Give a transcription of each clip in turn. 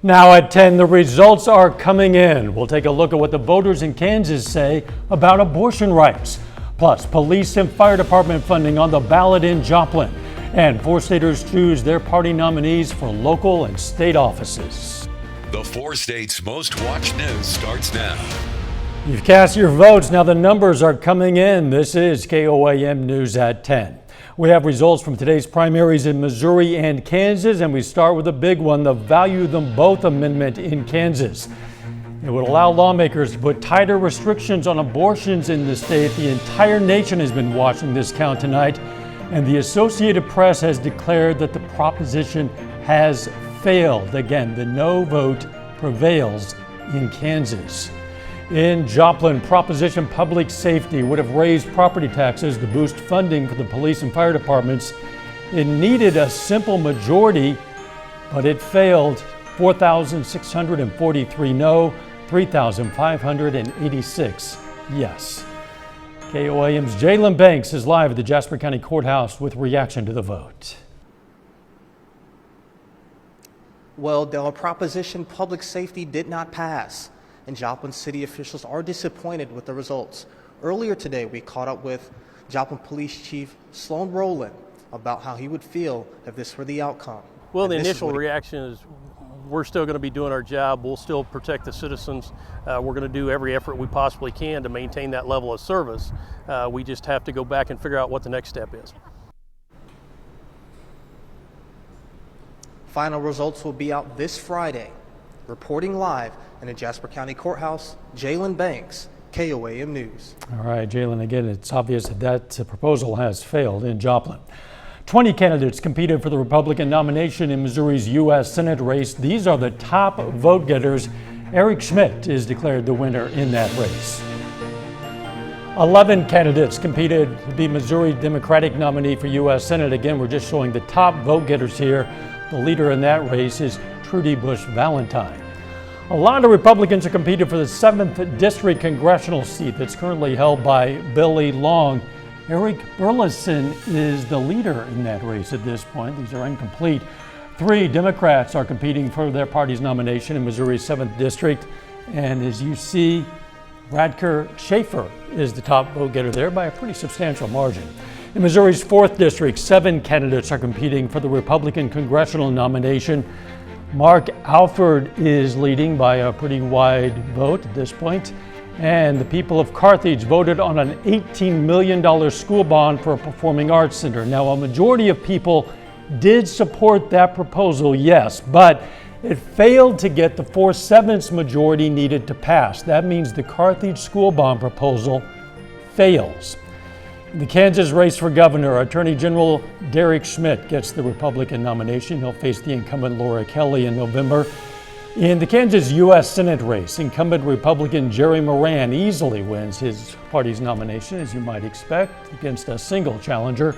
Now at 10, the results are coming in. We'll take a look at what the voters in Kansas say about abortion rights. Plus, police and fire department funding on the ballot in Joplin. And 4 staters choose their party nominees for local and state offices. The 4 states' most watched news starts now. You've cast your votes. Now the numbers are coming in. This is KOAM News at 10. We have results from today's primaries in Missouri and Kansas, and we start with a big one, the Value Them Both Amendment in Kansas. It would allow lawmakers to put tighter restrictions on abortions in the state. The entire nation has been watching this count tonight, and the Associated Press has declared that the proposition has failed. Again, the no vote prevails in Kansas. In Joplin, Proposition Public Safety would have raised property taxes to boost funding for the police and fire departments. It needed a simple majority, but it failed. 4,643 no, 3,586 yes. KOAM's Jalen Banks is live at the Jasper County Courthouse with reaction to the vote. Well, Dell, Proposition Public Safety did not pass, and Joplin city officials are disappointed with the results. Earlier today, we caught up with Joplin Police Chief Sloan Rowland about how he would feel if this were the outcome. Well, the initial reaction is we're still going to be doing our job. We'll still protect the citizens. We're going to do every effort we possibly can to maintain that level of service. We just have to go back and figure out what the next step is. Final results will be out this Friday. Reporting live in the Jasper County Courthouse, Jalen Banks, KOAM News. All right, Jalen, again, it's obvious that proposal has failed in Joplin. 20 candidates competed for the Republican nomination in Missouri's U.S. Senate race. These are the top vote getters. Eric Schmidt is declared the winner in that race. 11 candidates competed to be Missouri Democratic nominee for U.S. Senate. Again, we're just showing the top vote getters here. The leader in that race is Trudy Bush Valentine. A lot of Republicans are competing for the 7th District congressional seat that's currently held by Billy Long. Eric Burleson is the leader in that race at this point. These are incomplete. 3 Democrats are competing for their party's nomination in Missouri's 7th District. And as you see, Radker Schaefer is the top vote getter there by a pretty substantial margin. In Missouri's 4th District, 7 candidates are competing for the Republican congressional nomination. Mark Alford is leading by a pretty wide vote at this point. And the people of Carthage voted on an $18 million school bond for a performing arts center. Now, a majority of people did support that proposal, yes, but it failed to get the 4/7 majority needed to pass. That means the Carthage school bond proposal fails. In the Kansas race for governor, Attorney General Derek Schmidt gets the Republican nomination. He'll face the incumbent Laura Kelly in November. In the Kansas U.S. Senate race, incumbent Republican Jerry Moran easily wins his party's nomination, as you might expect, against a single challenger.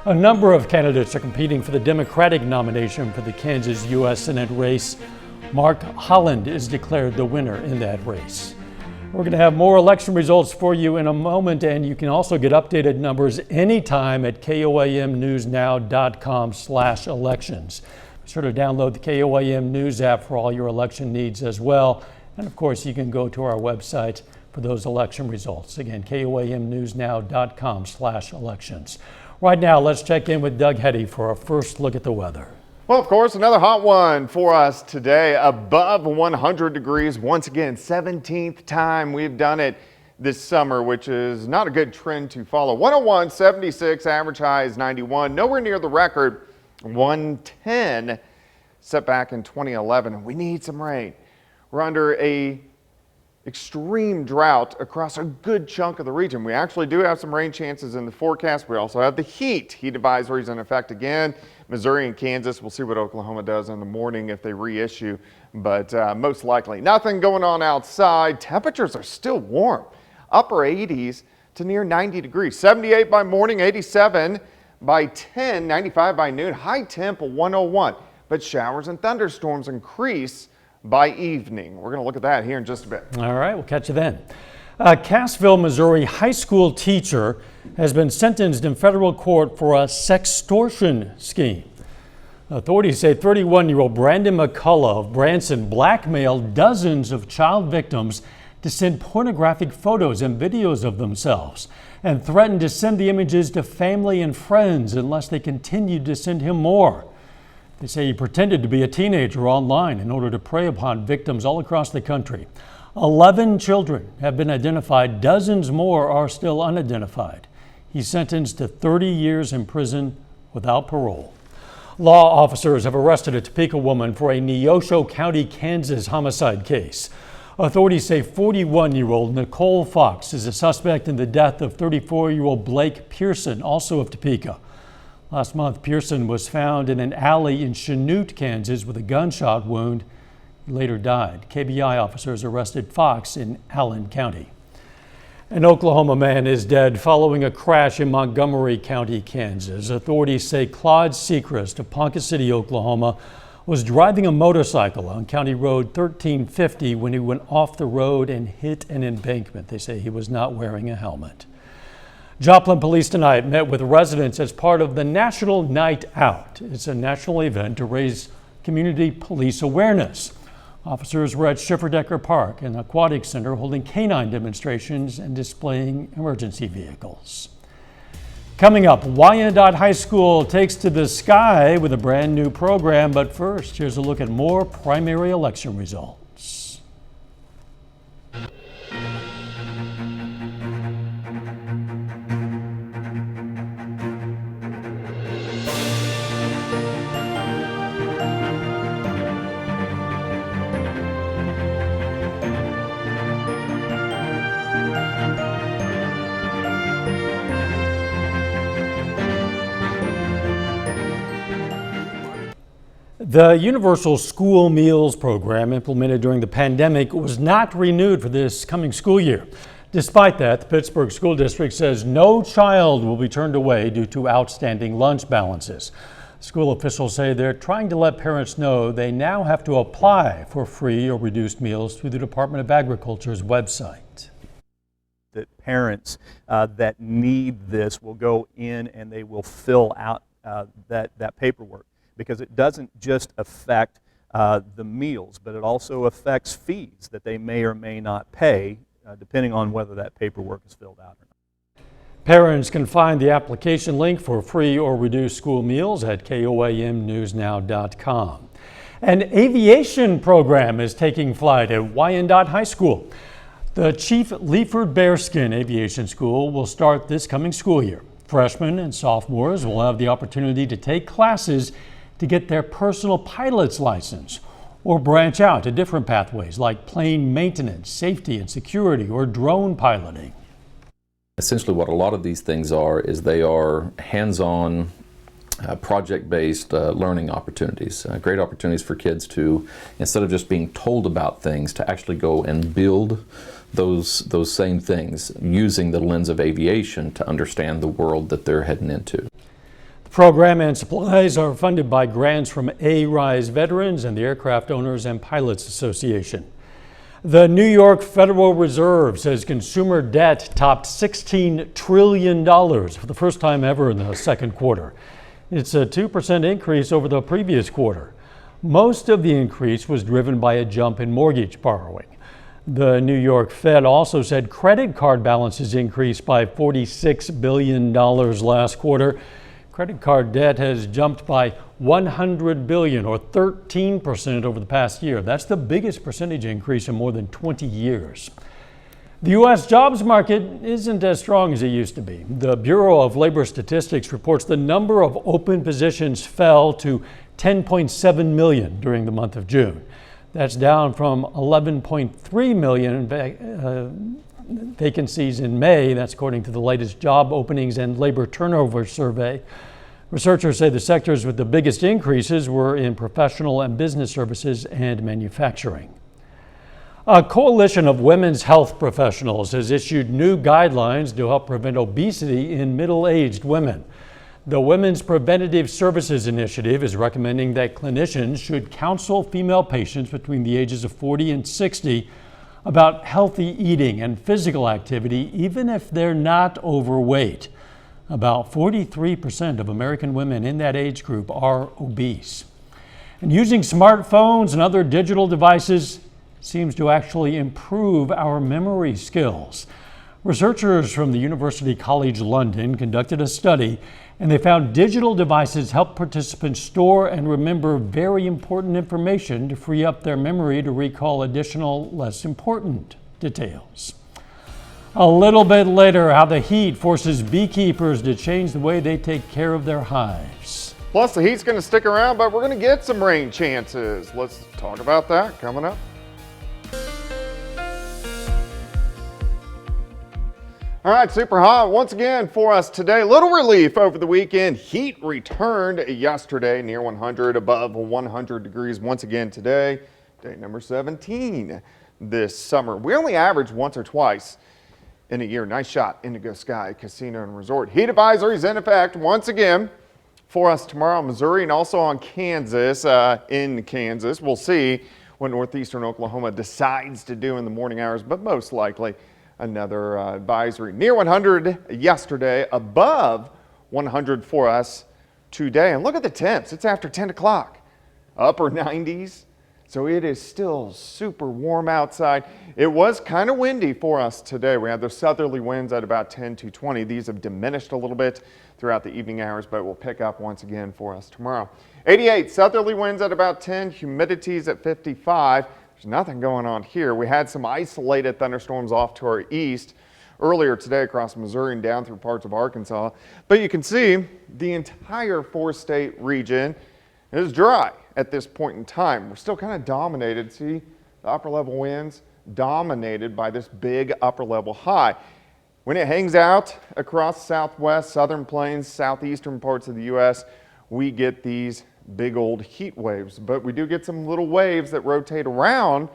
A number of candidates are competing for the Democratic nomination for the Kansas U.S. Senate race. Mark Holland is declared the winner in that race. We're going to have more election results for you in a moment, and you can also get updated numbers anytime at koamnewsnow.com/elections. Be sure to download the KOAM News app for all your election needs as well. And of course, you can go to our website for those election results. Again, koamnewsnow.com/elections. Right now, let's check in with Doug Hetty for our first look at the weather. Well, of course, another hot one for us today, above 100 degrees. Once again, 17th time we've done it this summer, which is not a good trend to follow. 101, 76, average high is 91, nowhere near the record, 110 set back in 2011. We need some rain. We're under a extreme drought across a good chunk of the region. We actually do have some rain chances in the forecast. We also have the heat advisories in effect again. Missouri and Kansas, we'll see what Oklahoma does in the morning if they reissue, but most likely nothing going on outside. Temperatures are still warm, upper 80s to near 90 degrees. 78 by morning, 87 by 10, 95 by noon, high temp 101. But showers and thunderstorms increase by evening. We're going to look at that here in just a bit. All right, we'll catch you then. A Cassville, Missouri high school teacher has been sentenced in federal court for a sextortion scheme. Authorities say 31-year-old Brandon McCullough of Branson blackmailed dozens of child victims to send pornographic photos and videos of themselves and threatened to send the images to family and friends unless they continued to send him more. They say he pretended to be a teenager online in order to prey upon victims all across the country. 11 children have been identified. Dozens more are still unidentified. He's sentenced to 30 years in prison without parole. Law officers have arrested a Topeka woman for a Neosho County, Kansas homicide case. Authorities say 41-year-old Nicole Fox is a suspect in the death of 34-year-old Blake Pearson, also of Topeka. Last month, Pearson was found in an alley in Chanute, Kansas, with a gunshot wound. He later died. KBI officers arrested Fox in Allen County. An Oklahoma man is dead following a crash in Montgomery County, Kansas. Authorities say Claude Sechrist of Ponca City, Oklahoma, was driving a motorcycle on County Road 1350 when he went off the road and hit an embankment. They say he was not wearing a helmet. Joplin police tonight met with residents as part of the National Night Out. It's a national event to raise community police awareness. Officers were at Schifferdecker Park and Aquatic Center holding canine demonstrations and displaying emergency vehicles. Coming up, Wyandotte High School takes to the sky with a brand new program, but first, here's a look at more primary election results. The Universal School Meals program implemented during the pandemic was not renewed for this coming school year. Despite that, the Pittsburgh School District says no child will be turned away due to outstanding lunch balances. School officials say they're trying to let parents know they now have to apply for free or reduced meals through the Department of Agriculture's website. That parents that need this will go in and they will fill out that paperwork, because it doesn't just affect the meals, but it also affects fees that they may or may not pay, depending on whether that paperwork is filled out or not. Parents can find the application link for free or reduced school meals at KOAMnewsnow.com. An aviation program is taking flight at Wyandotte High School. The Chief Leiford Bearskin Aviation School will start this coming school year. Freshmen and sophomores will have the opportunity to take classes to get their personal pilot's license or branch out to different pathways like plane maintenance, safety and security, or drone piloting. Essentially what a lot of these things are is they are hands-on, project-based learning opportunities, great opportunities for kids to, instead of just being told about things, to actually go and build those same things using the lens of aviation to understand the world that they're heading into. The program and supplies are funded by grants from ARISE veterans and the Aircraft Owners and Pilots Association. The New York Federal Reserve says consumer debt topped $16 trillion for the first time ever in the second quarter. It's a 2% increase over the previous quarter. Most of the increase was driven by a jump in mortgage borrowing. The New York Fed also said credit card balances increased by $46 billion last quarter. Credit card debt has jumped by $100 billion, or 13% over the past year. That's the biggest percentage increase in more than 20 years. The U.S. jobs market isn't as strong as it used to be. The Bureau of Labor Statistics reports the number of open positions fell to 10.7 million during the month of June. That's down from 11.3 million vacancies in May. That's according to the latest job openings and labor turnover survey. Researchers say the sectors with the biggest increases were in professional and business services and manufacturing. A coalition of women's health professionals has issued new guidelines to help prevent obesity in middle-aged women. The Women's Preventative Services Initiative is recommending that clinicians should counsel female patients between the ages of 40 and 60 about healthy eating and physical activity, even if they're not overweight. About 43% of American women in that age group are obese. And using smartphones and other digital devices seems to actually improve our memory skills. Researchers from the University College London conducted a study, and they found digital devices help participants store and remember very important information to free up their memory to recall additional, less important details. A little bit later, how the heat forces beekeepers to change the way they take care of their hives. Plus, the heat's going to stick around, but we're going to get some rain chances. Let's talk about that coming up. All right, super hot once again for us today. Little relief over the weekend. Heat returned yesterday, near 100, above 100 degrees once again today. Day number 17 this summer. We only average once or twice in a year. Nice shot, Indigo Sky Casino and Resort. Heat advisories in effect once again for us tomorrow in Missouri and also on Kansas, in Kansas. We'll see what northeastern Oklahoma decides to do in the morning hours, but most likely another advisory. Near 100 yesterday, above 100 for us today. And look at the temps. It's after 10 o'clock. Upper 90s. So it is still super warm outside. It was kind of windy for us today. We had those southerly winds at about 10 to 20. These have diminished a little bit throughout the evening hours, but will pick up once again for us tomorrow. 88 southerly winds at about 10, humidities at 55. There's nothing going on here. We had some isolated thunderstorms off to our east earlier today across Missouri and down through parts of Arkansas. But you can see the entire four-state region is dry at this point in time. We're still kind of dominated. See the upper level winds dominated by this big upper level high. When it hangs out across southwest, southern plains, southeastern parts of the U.S., we get these big old heat waves, but we do get some little waves that rotate around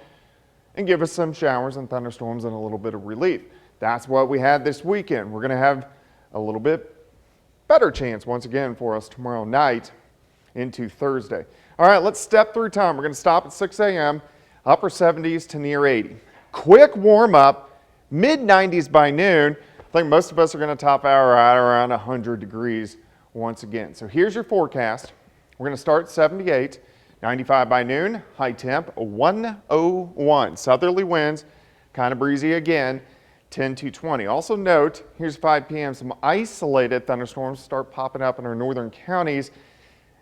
and give us some showers and thunderstorms and a little bit of relief. That's what we had this weekend. We're going to have a little bit better chance once again for us tomorrow night into Thursday. All right, let's step through time. We're going to stop at 6 a.m., upper 70s to near 80. Quick warm up, mid 90s by noon. I think most of us are going to top out right around 100 degrees once again. So here's your forecast. We're going to start at 78, 95 by noon, high temp 101. Southerly winds, kind of breezy again, 10 to 20. Also note, here's 5 p.m., some isolated thunderstorms start popping up in our northern counties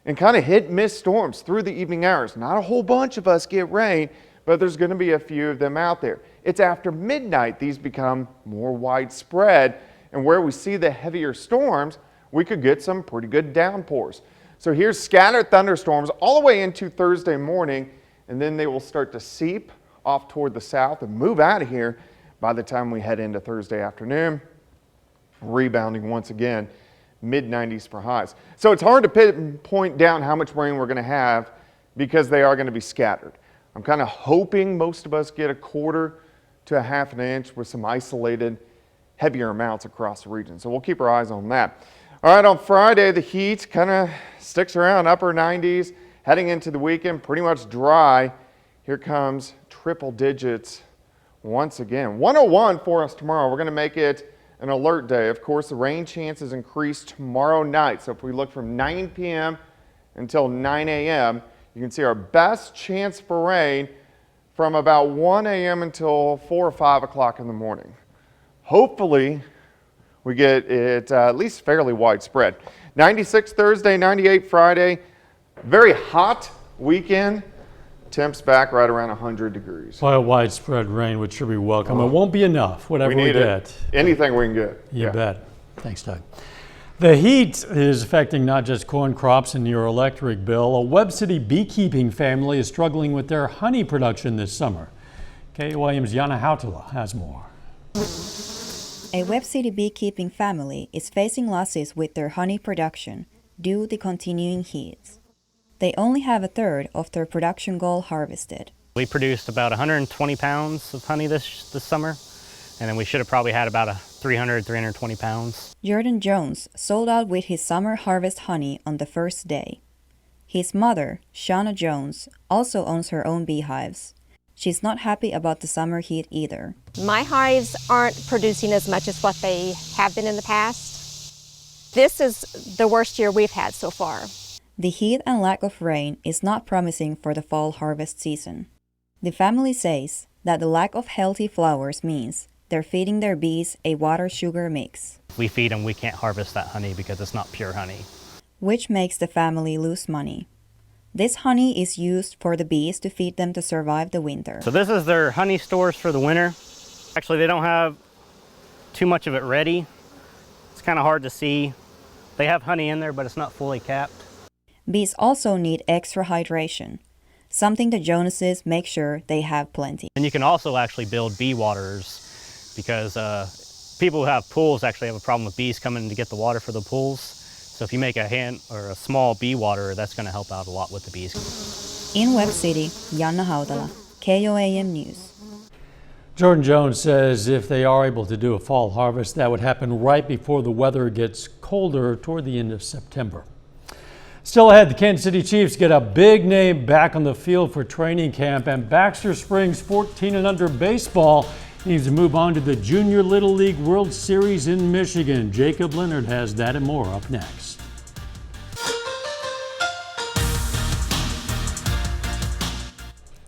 and kind of hit-miss storms through the evening hours. Not a whole bunch of us get rain, but there's going to be a few of them out there. It's after midnight these become more widespread, and where we see the heavier storms, we could get some pretty good downpours. So here's scattered thunderstorms all the way into Thursday morning, and then they will start to seep off toward the south and move out of here by the time we head into Thursday afternoon, rebounding once again, mid-90s for highs. So it's hard to pinpoint down how much rain we're going to have because they are going to be scattered. I'm kind of hoping most of us get a quarter to a half an inch with some isolated heavier amounts across the region. So we'll keep our eyes on that. All right, on Friday, the heat kind of sticks around upper 90s. Heading into the weekend, pretty much dry. Here comes triple digits once again. 101 for us tomorrow. We're going to make it an alert day. Of course, the rain chances increase tomorrow night. So if we look from 9 p.m. until 9 a.m., you can see our best chance for rain from about 1 a.m. until 4 or 5 o'clock in the morning. Hopefully, we get it at least fairly widespread. 96 Thursday, 98 Friday. Very hot weekend. Temps back right around 100 degrees. Well, widespread rain, which should be welcome. It won't be enough, whatever we get. Anything we can get. You bet. Thanks, Doug. The heat is affecting not just corn crops and your electric bill. A Webb City beekeeping family is struggling with their honey production this summer. KOAM's Yana Hautala has more. A Webb City beekeeping family is facing losses with their honey production due to the continuing heats. They only have a third of their production goal harvested. We produced about 120 pounds of honey this summer, and then we should have probably had about 320 pounds. Jordan Jones sold out with his summer harvest honey on the first day. His mother, Shauna Jones, also owns her own beehives. She's not happy about the summer heat either. My hives aren't producing as much as what they have been in the past. This is the worst year we've had so far. The heat and lack of rain is not promising for the fall harvest season. The family says that the lack of healthy flowers means they're feeding their bees a water-sugar mix. If we feed them, we can't harvest that honey because it's not pure honey, which makes the family lose money. This honey is used for the bees to feed them to survive the winter. So this is their honey stores for the winter. Actually, they don't have too much of it ready. It's kind of hard to see. They have honey in there, but it's not fully capped. Bees also need extra hydration, something the Jonases make sure they have plenty. And you can also actually build bee waterers because people who have pools actually have a problem with bees coming to get the water for the pools. So if you make a hand or a small bee waterer, that's going to help out a lot with the bees. In Webb City, Janna Hautala, KOAM News. Jordan Jones says if they are able to do a fall harvest, that would happen right before the weather gets colder toward the end of September. Still ahead, the Kansas City Chiefs get a big name back on the field for training camp, and Baxter Springs 14 and under baseball needs to move on to the Junior Little League World Series in Michigan. Jacob Leonard has that and more up next.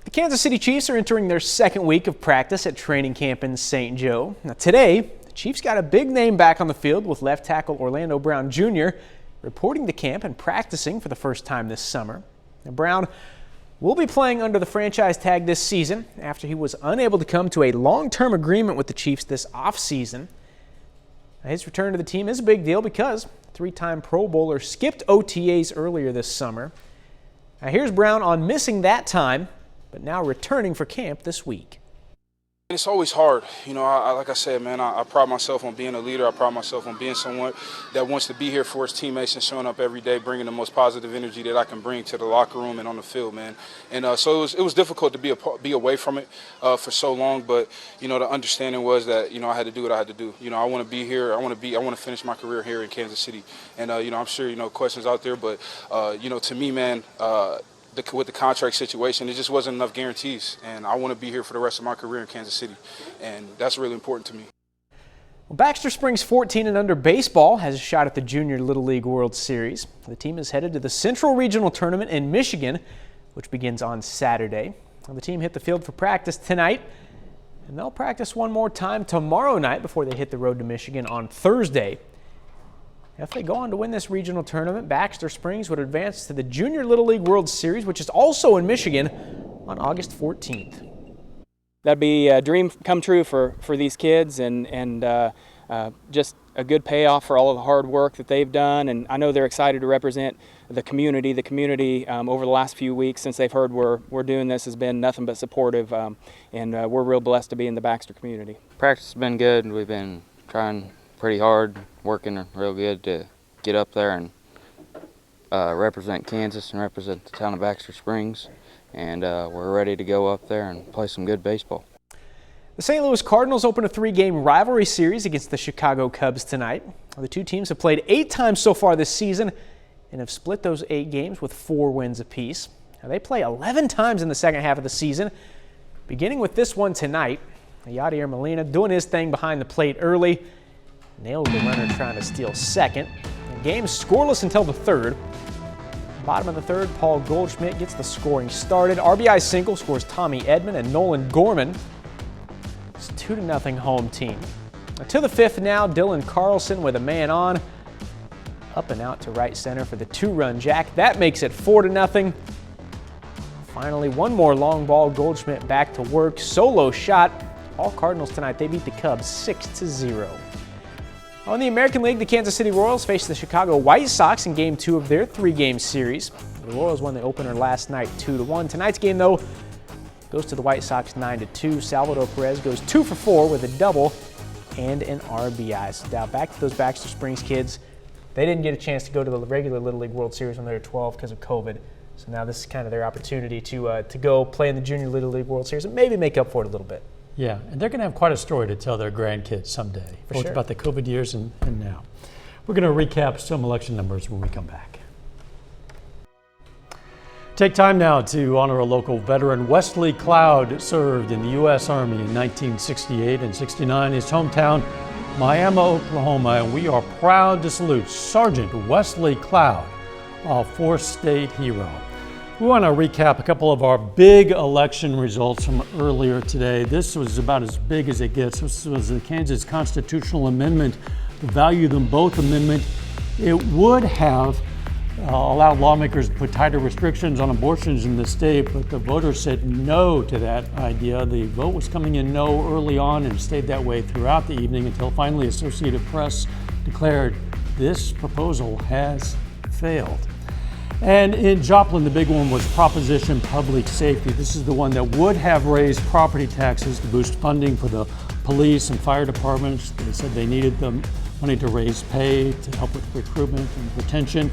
The Kansas City Chiefs are entering their second week of practice at training camp in St. Joe. Now today, the Chiefs got a big name back on the field with left tackle Orlando Brown Jr. reporting to camp and practicing for the first time this summer. Now, Brown will be playing under the franchise tag this season after he was unable to come to a long-term agreement with the Chiefs this offseason. His return to the team is a big deal because three-time Pro Bowler skipped OTAs earlier this summer. Now here's Brown on missing that time, but now returning for camp this week. It's always hard. You know, like I said, man, I pride myself on being a leader. I pride myself on being someone that wants to be here for his teammates and showing up every day, bringing the most positive energy that I can bring to the locker room and on the field, man. And so it was difficult to be away from it for so long. But, you know, the understanding was that, you know, I had to do what I had to do. You know, I want to be here. I want to finish my career here in Kansas City. And, you know, I'm sure, you know, questions out there. But, you know, to me, man, with the contract situation, it just wasn't enough guarantees, and I want to be here for the rest of my career in Kansas City, and that's really important to me. Well, Baxter Springs 14 and under baseball has a shot at the Junior Little League World Series. The team is headed to the Central Regional Tournament in Michigan, which begins on Saturday. Well, the team hit the field for practice tonight, and they'll practice one more time tomorrow night before they hit the road to Michigan on Thursday. If they go on to win this regional tournament, Baxter Springs would advance to the Junior Little League World Series, which is also in Michigan on August 14th. That'd be a dream come true for these kids, and just a good payoff for all of the hard work that they've done. And I know they're excited to represent the community. The community over the last few weeks since they've heard we're doing this has been nothing but supportive, and we're real blessed to be in the Baxter community. Practice has been good. We've been trying pretty hard, working real good to get up there and represent Kansas and represent the town of Baxter Springs. And we're ready to go up there and play some good baseball. The St. Louis Cardinals open a 3-game rivalry series against the Chicago Cubs tonight. The two teams have played 8 times so far this season and have split those 8 games with 4 wins apiece. Now, they play 11 times in the second half of the season, beginning with this one tonight. Yadier Molina doing his thing behind the plate early. Nailed the runner trying to steal second. The game's scoreless until the third. Bottom of the third, Paul Goldschmidt gets the scoring started. RBI single scores Tommy Edman and Nolan Gorman. It's 2-0 home team. To the fifth now, Dylan Carlson with a man on. Up and out to right center for the 2-run jack. That makes it 4-0. Finally, one more long ball. Goldschmidt back to work. Solo shot. All Cardinals tonight, they beat the Cubs 6-0. On the American League, the Kansas City Royals faced the Chicago White Sox in Game 2 of their 3-game series. The Royals won the opener last night 2-1. Tonight's game, though, goes to the White Sox 9-2. Salvador Perez goes 2 for 4 with a double and an RBI. So now back to those Baxter Springs kids. They didn't get a chance to go to the regular Little League World Series when they were 12 because of COVID. So now this is kind of their opportunity to go play in the Junior Little League World Series and maybe make up for it a little bit. Yeah, and they're going to have quite a story to tell their grandkids someday, both about the COVID years and now. We're going to recap some election numbers when we come back. Take time now to honor a local veteran. Wesley Cloud served in the U.S. Army in 1968 and 69. His hometown Miami, Oklahoma, and we are proud to salute Sergeant Wesley Cloud, our fourth state hero. We want to recap a couple of our big election results from earlier today. This was about as big as it gets. This was the Kansas Constitutional Amendment, the Value Them Both Amendment. It would have allowed lawmakers to put tighter restrictions on abortions in the state, but the voters said no to that idea. The vote was coming in no early on and stayed that way throughout the evening until finally Associated Press declared this proposal has failed. And in Joplin, the big one was Proposition Public Safety. This is the one that would have raised property taxes to boost funding for the police and fire departments. They said they needed the money to raise pay, to help with recruitment and retention.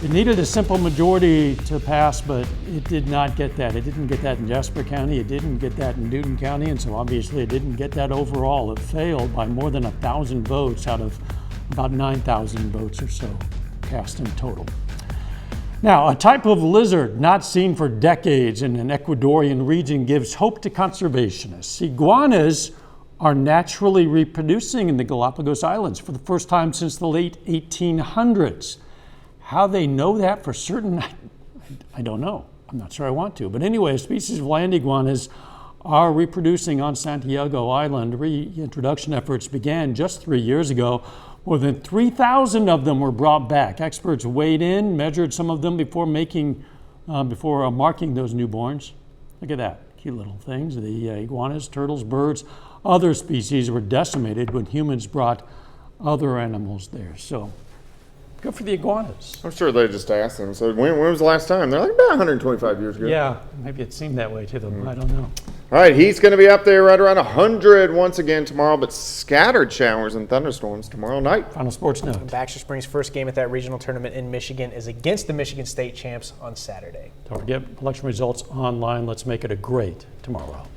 It needed a simple majority to pass, but it did not get that. It didn't get that in Jasper County, it didn't get that in Newton County, and so obviously it didn't get that overall. It failed by more than 1,000 votes out of about 9,000 votes or so cast in total. Now, a type of lizard not seen for decades in an Ecuadorian region gives hope to conservationists. Iguanas are naturally reproducing in the Galapagos Islands for the first time since the late 1800s. How they know that for certain, I don't know. I'm not sure I want to. But anyway, a species of land iguanas are reproducing on Santiago Island. Reintroduction efforts began just 3 years ago. More than 3,000 of them were brought back. Experts weighed in, measured some of them before marking those newborns. Look at that, cute little things. The iguanas, turtles, birds, other species were decimated when humans brought other animals there. So, good for the iguanas. I'm sure they just asked them. So when was the last time? They're like about 125 years ago. Yeah, maybe it seemed that way to them. I don't know. All right, he's going to be up there right around 100 once again tomorrow, but scattered showers and thunderstorms tomorrow night. Final sports note. Baxter Springs' first game at that regional tournament in Michigan is against the Michigan State champs on Saturday. Don't forget election results online. Let's make it a great tomorrow.